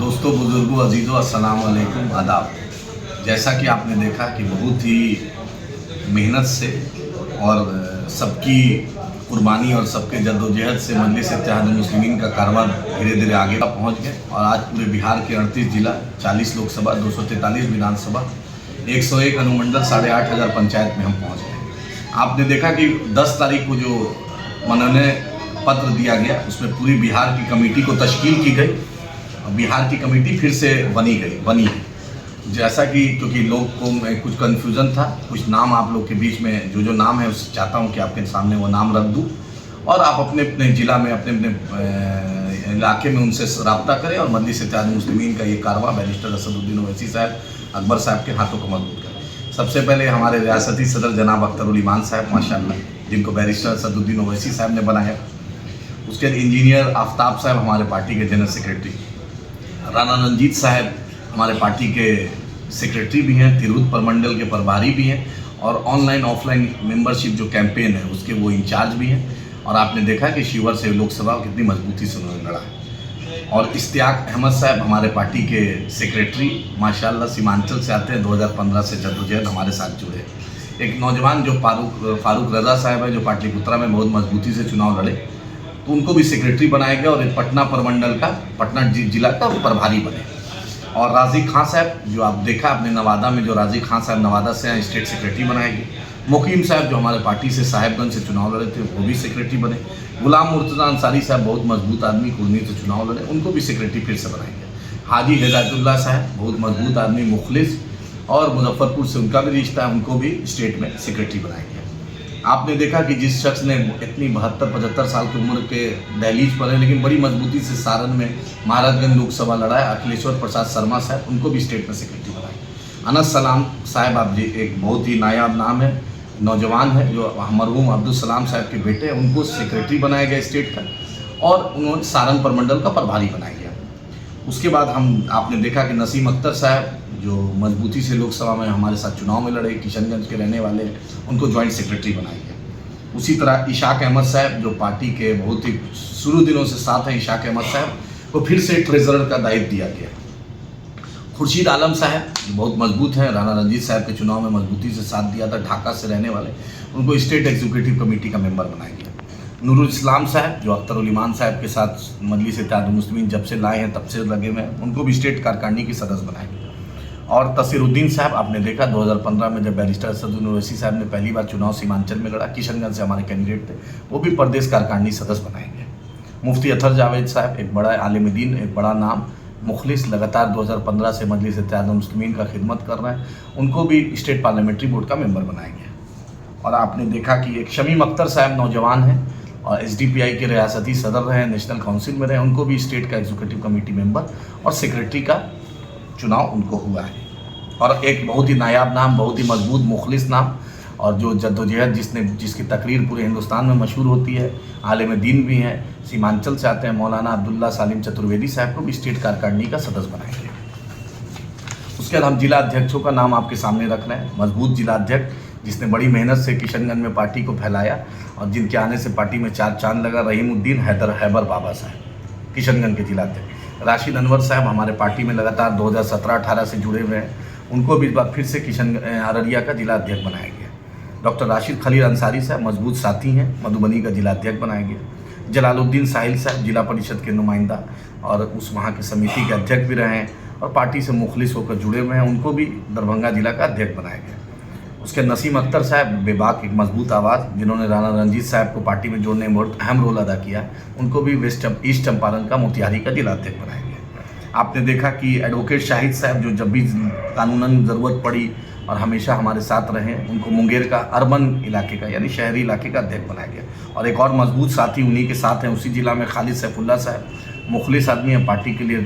दोस्तों, बुजुर्गों, अजीज़ों, अस्सलाम वालेकुम, आदाब। जैसा कि आपने देखा कि बहुत ही मेहनत से और सबकी कुर्बानी और सबके जद्दोजहद से मजलिस इत्तेहादुल मुस्लिमीन का कारवां धीरे धीरे आगे पहुंच गए और आज पूरे बिहार के 38 जिला, 40 लोकसभा, 243 विधानसभा, 101 अनुमंडल, 8,500 पंचायत में हम पहुँच गए। आपने देखा कि 10 तारीख को जो मनोनयन पत्र दिया गया उसमें पूरी बिहार की कमेटी को तश्कील की गई। बिहार की कमेटी फिर से बनी है। जैसा कि क्योंकि लोग को में कुछ कन्फ्यूज़न था, कुछ नाम आप लोग के बीच में जो नाम है उससे चाहता हूं कि आपके सामने वो नाम रख दूं और आप अपने अपने ज़िला में अपने अपने इलाके में उनसे रब्ता करें और मजलिस इत्तेहादुल मुस्लिमीन का ये कारवां बैरिस्टर असदुद्दीन ओवैसी साहब, अकबर साहब के हाथों को मजबूत करें। सबसे पहले हमारे रियासती सदर जनाब अख्तर उल ईमान साहब, माशाअल्लाह, जिनको बैरिस्टर असदुद्दीन ओवैसी साहब ने बनाया। उसके इंजीनियर आफ्ताब साहब हमारे पार्टी के जनरल सेक्रेटरी, राना रंजीत साहब हमारे पार्टी के सेक्रेटरी भी हैं, तिरहुत प्रमंडल के प्रभारी भी हैं और ऑनलाइन ऑफलाइन मेंबरशिप जो कैंपेन है उसके वो इंचार्ज भी हैं। और आपने देखा कि शिवर से लोकसभा कितनी मजबूती से उन्होंने लड़ा। और इश्तियाक अहमद साहब हमारे पार्टी के सेक्रेटरी, माशाल्लाह, सीमांचल से आते हैं, 2015 से जद्दोजहद हमारे साथ जुड़े। एक नौजवान जो फारूक रजा साहब है, जो पाटलिपुत्रा में बहुत मजबूती से चुनाव लड़े, तो उनको भी सेक्रेटरी बनाया गया और पटना प्रमंडल का, पटना जिला का प्रभारी बने। और राजी खान साहब, जो आप देखा आपने नवादा में, जो राजी खान साहब नवादा से हैं, स्टेट सेक्रेटरी बनाए गए। मुकीम साहब जो हमारे पार्टी से साहेबगंज से चुनाव लड़े थे, वो भी सेक्रेटरी बने। गुलाम मुर्तज़ा अंसारी साहब बहुत मजबूत आदमी, कुर्नी से चुनाव लड़े, उनको भी सेक्रेटरी फिर से बनाए गए। हाजी हिदायतुल्लाह साहब बहुत मजबूत आदमी, मुखलिस, और मुजफ्फरपुर से उनका भी रिश्ता है, उनको भी स्टेट में सेक्रेटरी बनाया गया। आपने देखा कि जिस शख्स ने इतनी 72-75 साल की उम्र के दहलीज पर है लेकिन बड़ी मजबूती से सारण में महाराजगंज लोकसभा लड़ा है, अखिलेश्वर प्रसाद शर्मा साहब, उनको भी स्टेट में सेक्रेटरी बनाए। अनस सलाम साहब, आप जी एक बहुत ही नायाब नाम है, नौजवान है, जो मरहूम अब्दुल सलाम साहब के बेटे हैं, उनको सेक्रेटरी बनाया गया स्टेट का और उन्होंने सारण प्रमंडल का प्रभारी बनाया गया। उसके बाद आपने देखा कि नसीम अख्तर साहब, जो मजबूती से लोकसभा में हमारे साथ चुनाव में लड़े, किशनगंज के रहने वाले, उनको ज्वाइंट सेक्रेटरी बनाया गया। उसी तरह इशाक अहमद साहब, जो पार्टी के बहुत ही शुरू दिनों से साथ हैं, इशाक अहमद साहब को फिर से ट्रेजरर का दायित्व दिया गया। खुर्शीद आलम साहब जो बहुत मजबूत हैं, राना रंजीत साहब के चुनाव में मजबूती से साथ दिया था, ढाका से रहने वाले, उनको स्टेट एग्जीक्यूटिव कमेटी का मेंबर बनाया गया। नूरुल इस्लाम साहब, जो अख्तर उल ईमान साहब के साथ मजलिस इत्तेहादुल मुस्लिमीन जब से लाए हैं तब से लगे हुए हैं, उनको भी स्टेट कारकांडी की सदस्य बनाया गया। और तसीरुद्दीन साहब, आपने देखा 2015 में जब बैरिस्टर असदुद्दीन ओवैसी साहब ने पहली बार चुनाव सीमांचल में लड़ा, किशनगंज से हमारे कैंडिडेट थे, वो भी प्रदेश कारकांडी सदस्य बनाए गए। मुफ्ती अतर जावेद साहब, एक बड़ा आलिम दीन, एक बड़ा नाम, मुखलिस, लगातार 2015 से मजलिस इत्तेहादुल मुस्लिमीन का खिदमत कर रहे हैं, उनको भी स्टेट पार्लियामेंट्री बोर्ड का मेंबर बनाया गया। और आपने देखा कि एक शमीम अख्तर साहब नौजवान हैं और SDPI के रियासती सदर रहे, नेशनल काउंसिल में रहे, उनको भी स्टेट का एग्जीक्यूटिव कमेटी मेंबर और सेक्रेटरी का चुनाव उनको हुआ है। और एक बहुत ही नायाब नाम, बहुत ही मजबूत मुखलिस नाम, और जो जद्दोजहद जिसकी तकरीर पूरे हिंदुस्तान में मशहूर होती है, आलिम दीन भी हैं, सीमांचल से आते हैं, मौलाना अब्दुल्ला सालिम चतुर्वेदी साहब को भी स्टेट कारकांडी का सदस्य बनाया गया। उसके बाद हम जिला अध्यक्षों का नाम आपके सामने रख रहे हैं। मजबूत जिला अध्यक्ष जिसने बड़ी मेहनत से किशनगंज में पार्टी को फैलाया और जिनके आने से पार्टी में चार चांद लगा, रहीमुद्दीन हैबर बाबा साहब, किशनगंज के जिला अध्यक्ष। राशिद अनवर साहब हमारे पार्टी में लगातार 2017-18 से जुड़े हुए हैं, उनको भी इस बार फिर से अररिया का जिला अध्यक्ष बनाया गया। डॉक्टर राशिद खलील अंसारी साहब मजबूत साथी हैं, मधुबनी का जिला अध्यक्ष बनाया गया। जलालुद्दीन साहिल साहब जिला परिषद के नुमाइंदा और उस वहाँ की समिति के अध्यक्ष भी रहे हैं और पार्टी से मुखलिस होकर जुड़े हुए हैं, उनको भी दरभंगा जिला का अध्यक्ष बनाया गया। उसके नसीम अख्तर साहब, बेबाक, एक मजबूत आवाज़, जिन्होंने राना रंजीत साहब को पार्टी में जोड़ने में बहुत अहम रोल अदा किया, उनको भी ईस्ट चंपारण का मोतिहारी का जिला अध्यक्ष बनाया गया। आपने देखा कि एडवोकेट शाहिद साहब, जो जब भी कानूनन ज़रूरत पड़ी और हमेशा हमारे साथ रहे, उनको मुंगेर का अर्बन इलाके का यानी शहरी इलाके का अध्यक्ष बनाया गया। और एक और मजबूत साथी उन्हीं के साथ हैं उसी जिला में, खालिद सैफुल्ला साहब, मुखलिस आदमी हैं, पार्टी के लिए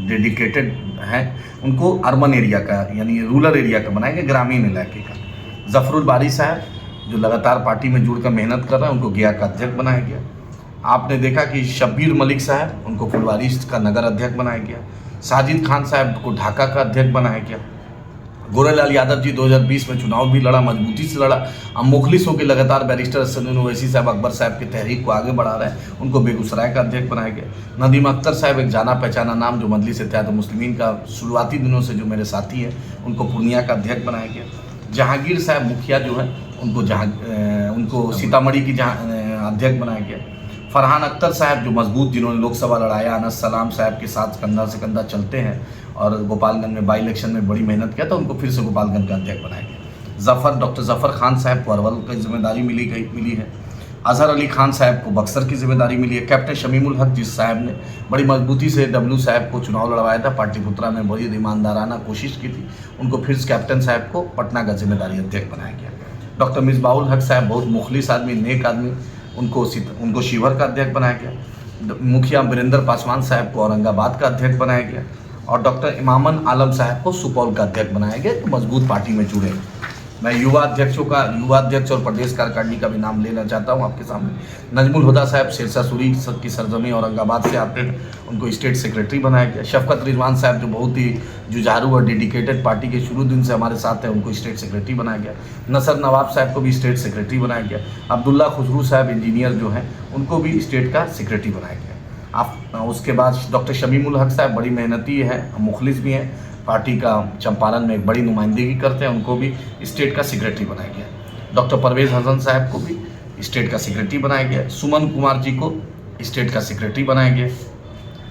डेडिकेटेड हैं, उनको अर्बन एरिया का यानी रूरल एरिया का बनाया गया, ग्रामीण इलाके का। जफरुल बारी साहब, जो लगातार पार्टी में जुड़कर मेहनत कर रहे हैं, उनको गया का अध्यक्ष बनाया गया। आपने देखा कि शब्बीर मलिक साहब, उनको फुलवारी का नगर अध्यक्ष बनाया गया। साजिद खान साहब को ढाका का अध्यक्ष बनाया गया। गोरेलाल यादव जी 2020 में चुनाव भी लड़ा, मजबूती से लड़ा। अब मुखलिस होकर लगातार बैरिस्टर असदुद्दीन ओवैसी साहब अकबर साहब की तहरीक को आगे बढ़ा रहे हैं। उनको बेगूसराय का अध्यक्ष बनाया गया। नदीम अख्तर साहब एक जाना पहचाना नाम, जो मजलिस इत्तेहाद मुस्लिमीन का शुरुआती दिनों से जो मेरे साथी हैं, उनको पूर्णिया का अध्यक्ष बनाया गया। जहांगीर साहब मुखिया जो हैं, उनको सीतामढ़ी की अध्यक्ष बनाया गया। फरहान अख्तर साहब जो मजबूत, जिन्होंने लोकसभा लड़ाया, अनस सलाम साहब के साथ कंधा से कंधा चलते हैं और गोपालगंज में बाई इलेक्शन में बड़ी मेहनत किया, तो उनको फिर से गोपालगंज का अध्यक्ष बनाया गया। डॉक्टर जफ़र खान साहब को अरवल की जिम्मेदारी मिली है। अजहर अली खान साहब को बक्सर की जिम्मेदारी मिली है। कैप्टन शमीमुल हक जिस साहब ने बड़ी मजबूती से डब्लू साहब को चुनाव लड़वाया था, पाटलिपुत्रा में बड़ी ईमानदाराना कोशिश की थी, उनको फिर कैप्टन साहब को पटना का जिम्मेदारी अध्यक्ष बनाया गया। डॉक्टर मिसबाउल हक साहब बहुत मुखलिस आदमी, नेक आदमी, उनको शिवहर का अध्यक्ष बनाया गया। मुखिया वीरेंद्र पासवान साहब को औरंगाबाद का अध्यक्ष बनाया गया और डॉक्टर इमामन आलम साहब को सुपौल का अध्यक्ष बनाया गया। तो मजबूत पार्टी में जुड़े। मैं युवा अध्यक्ष और प्रदेश कार्यकारिणी का भी नाम लेना चाहता हूं आपके सामने। नजमुल हुदा साहब शेरशाह सूरी की सरजमी औरंगाबाद से आते हैं, उनको स्टेट सेक्रेटरी बनाया गया। शफकत रिजवान साहब जो बहुत ही जुझारू और डेडिकेटेड पार्टी के शुरू दिन से हमारे साथ हैं, उनको स्टेट सेक्रेटरी बनाया गया। नसर नवाब साहब को भी स्टेट सेक्रेटरी बनाया गया। अब्दुल्ला खुसरू साहब इंजीनियर जो हैं, उनको भी स्टेट का सेक्रेटरी बनाया गया। उसके बाद डॉक्टर शमीमुल हक साहब बड़ी मेहनती हैं, मुखलिस भी हैं, पार्टी का चंपारण में एक बड़ी नुमाइंदगी करते हैं, उनको भी स्टेट का सेक्रेटरी बनाया गया। डॉक्टर परवेज़ हसन साहब को भी स्टेट का सेक्रेटरी बनाया गया। सुमन कुमार जी को स्टेट का सेक्रेटरी बनाया गया।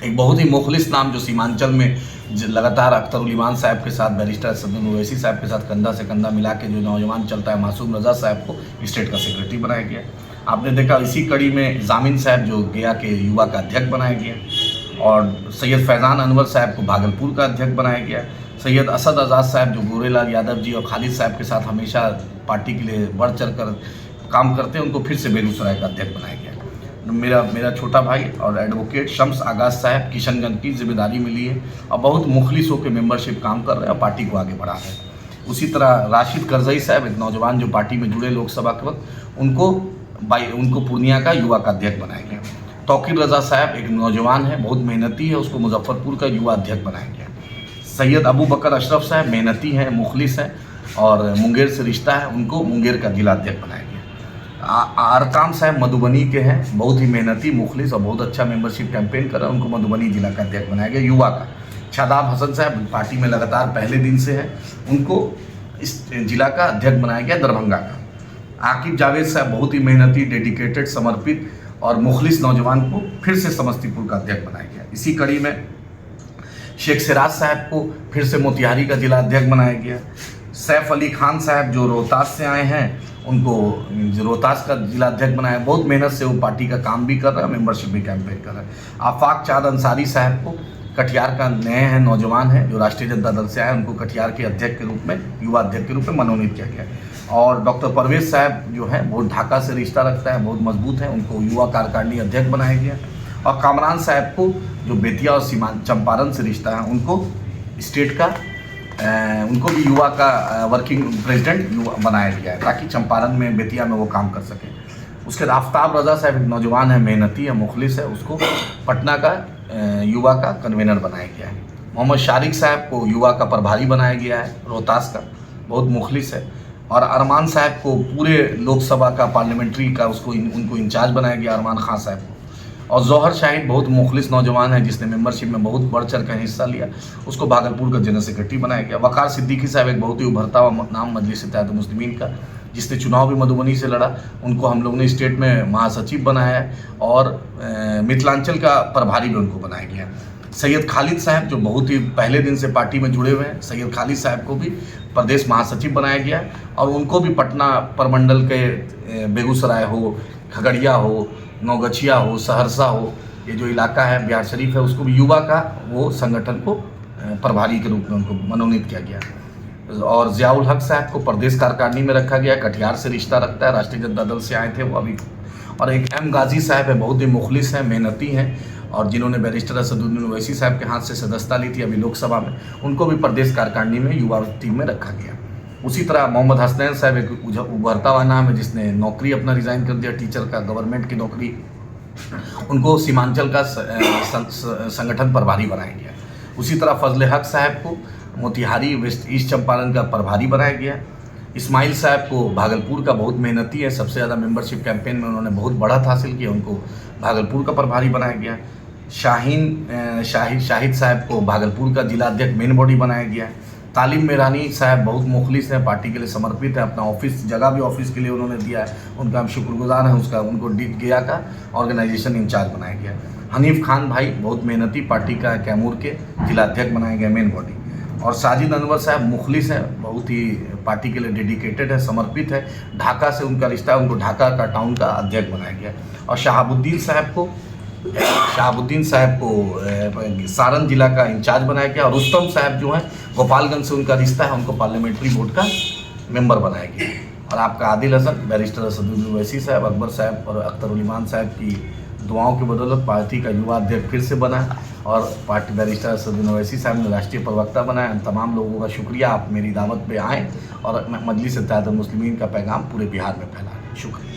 एक बहुत ही मुखलिस नाम जो सीमांचल में लगातार अख्तरुल ईमान साहब के साथ, बैरिस्टर असदुद्दीन ओवैसी साहब के साथ कंधा से कंधा मिला के जो नौजवान चलता है, मासूम रजा साहब को स्टेट का सेक्रेटरी बनाया गया। आपने देखा इसी कड़ी में जामिन साहब जो गया के युवा का अध्यक्ष बनाया गया और सैयद फैज़ान अनवर साहब को भागलपुर का अध्यक्ष बनाया गया। सैयद असद आज़ाद साहब जो गोरेलाल यादव जी और खालिद साहब के साथ हमेशा पार्टी के लिए बढ़ चढ़ कर काम करते हैं, उनको फिर से बेगूसराय का अध्यक्ष बनाया गया। मेरा छोटा भाई और एडवोकेट शम्स आगाज साहब किशनगंज की जिम्मेदारी मिली है और बहुत मुखलिस होकर मेंबरशिप काम कर रहे हैं और पार्टी को आगे बढ़ा रहे हैं। उसी तरह राशिद करजई साहब एक नौजवान जो पार्टी में जुड़े लोकसभा के वक्त, उनको पूर्णिया का युवा का अध्यक्ष बनाया गया। तौकीर रजा साहब एक नौजवान है, बहुत मेहनती है, उसको मुजफ्फरपुर का युवा अध्यक्ष बनाया गया। सैयद अबू बकर अशरफ साहब मेहनती हैं, मुखलिस हैं और मुंगेर से रिश्ता है, उनको मुंगेर का जिला अध्यक्ष बनाया गया। अरकाम साहब मधुबनी के हैं, बहुत ही मेहनती, मुखलिस और बहुत अच्छा मेंबरशिप कैंपेन कर रहे हैं, उनको मधुबनी जिला का अध्यक्ष बनाया गया युवा का। शादाब हसन साहब पार्टी में लगातार पहले दिन से हैं, उनको इस जिला का अध्यक्ष बनाया गया दरभंगा का। आकिब जावेद साहब बहुत ही मेहनती, डेडिकेटेड, समर्पित और मुखलिस नौजवान को फिर से समस्तीपुर का अध्यक्ष बनाया गया। इसी कड़ी में शेख सिराज साहब को फिर से मोतिहारी का जिला अध्यक्ष बनाया गया। सैफ अली खान साहब जो रोहतास से आए हैं, उनको रोहतास का जिला अध्यक्ष बनाया। बहुत मेहनत से वो पार्टी का काम भी कर रहा है, मेंबरशिप भी कैंपेन कर रहा है। आफाक चाँद अंसारी साहब को कटिहार का नए हैं, नौजवान हैं जो राष्ट्रीय जनता दल से आए, उनको कटिहार के अध्यक्ष के रूप में, युवा अध्यक्ष के रूप में मनोनीत किया गया। और डॉक्टर परवेज़ साहब जो हैं, बहुत ढाका से रिश्ता रखता है, बहुत मजबूत हैं, उनको युवा कार्यकारिणी अध्यक्ष बनाया गया। और कामरान साहब को जो बेतिया और चंपारण से रिश्ता है, उनको स्टेट का उनको भी युवा का वर्किंग प्रेसिडेंट बनाया गया है, ताकि चंपारण में, बेतिया में वो काम कर सकें। उसके बाद आफ्ताब रजा साहब एक नौजवान है, मेहनती है, मुखलिस है, उसको पटना का युवा का कन्वीनर बनाया गया है। मोहम्मद शारिक साहब को युवा का प्रभारी बनाया गया है, रोहतास का, बहुत मुखलिस है। और अरमान साहब को पूरे लोकसभा का, पार्लियामेंट्री का, उनको इंचार्ज बनाया गया, अरमान खान साहब को। और जौहर शाहिद बहुत मुखलिस नौजवान है, जिसने मेंबरशिप में बहुत बढ़ चढ़ कर हिस्सा लिया, उसको भागलपुर का जनरल सेक्रेटरी बनाया गया। वकार सिद्दीकी साहब एक बहुत ही उभरता हुआ नाम मजलिस इत्तेहाद मुस्लिमीन का, जिसने चुनाव भी मधुबनी से लड़ा, उनको हम लोग ने स्टेट में महासचिव बनाया है और मिथिलांचल का प्रभारी भी उनको बनाया गया। सैयद खालिद साहब जो बहुत ही पहले दिन से पार्टी में जुड़े हुए हैं, सैयद खालिद साहब को भी प्रदेश महासचिव बनाया गया है और उनको भी पटना प्रमंडल के, बेगूसराय हो, खगड़िया हो, नौगछिया हो, सहरसा हो, ये जो इलाका है बिहार शरीफ है, उसको भी युवा का वो संगठन को प्रभारी के रूप में उनको मनोनीत किया गया। और ज़ियाउल हक साहब को प्रदेश कार्यकारिणी में रखा गया, कटिहार से रिश्ता रखता है, राष्ट्रीय जनता दल से आए थे वो अभी। और एक एम गाजी साहब है, बहुत ही मुखलिस हैं, मेहनती हैं और जिन्होंने बैरिस्टर असदुद्दीन ओवैसी साहब के हाथ से सदस्यता ली थी अभी लोकसभा में, उनको भी प्रदेश कार्यकारिणी में युवा टीम में रखा गया। उसी तरह मोहम्मद हसनैन साहब एक उभरता हुआ नाम है, जिसने नौकरी अपना रिज़ाइन कर दिया, टीचर का, गवर्नमेंट की नौकरी, उनको सीमांचल का संगठन प्रभारी बनाया गया। उसी तरह फजल हक साहब को मोतिहारी वेस्ट ईस्ट चंपारण का प्रभारी बनाया गया। इस्माइल साहब को भागलपुर का बहुत मेहनती है, सबसे ज़्यादा मेंबरशिप कैंपेन में उन्होंने बहुत बढ़त हासिल किया, उनको भागलपुर का प्रभारी बनाया गया। शाहिद साहब को भागलपुर का जिला अध्यक्ष मेन बॉडी बनाया गया। तालिम मेरानी साहब बहुत मुखलिस हैं, पार्टी के लिए समर्पित है, अपना ऑफिस जगह भी ऑफिस के लिए उन्होंने दिया है, उनका हम शुक्रगुजार हैं उसका। उनको गया का ऑर्गेनाइजेशन इंचार्ज बनाया गया। हनीफ खान भाई बहुत मेहनती, पार्टी का कैमूर के जिला अध्यक्ष बनाया गया मेन बॉडी। और साजिद अनवर साहब मुखलिस हैं, बहुत ही पार्टी के लिए डेडिकेटेड है, समर्पित है, ढाका से उनका रिश्ता, उनको ढाका का टाउन का अध्यक्ष बनाया गया। और शहाबुद्दीन साहब को सारण जिला का इंचार्ज बनाया गया। और रुस्तम साहब जो हैं गोपालगंज से उनका रिश्ता है, उनको पार्लियामेंट्री बोर्ड का मेंबर बनाया गया। और आपका आदिल हसन, बैरिस्टर असदुद्दीन ओवैसी साहब, अकबर साहब और अख्तर उल ईमान साहब की दुआओं की बदौलत पार्टी का युवा अध्यक्ष फिर से बना और पार्टी बैरिस्टर असदुद्दीन ओवैसी साहब ने राष्ट्रीय प्रवक्ता बनाया। हम तमाम लोगों का शुक्रिया, आप मेरी दावत पे आएँ और मजलिस इत्तेहादुल मुस्लिमीन का पैगाम पूरे बिहार में फैलाएं। शुक्रिया।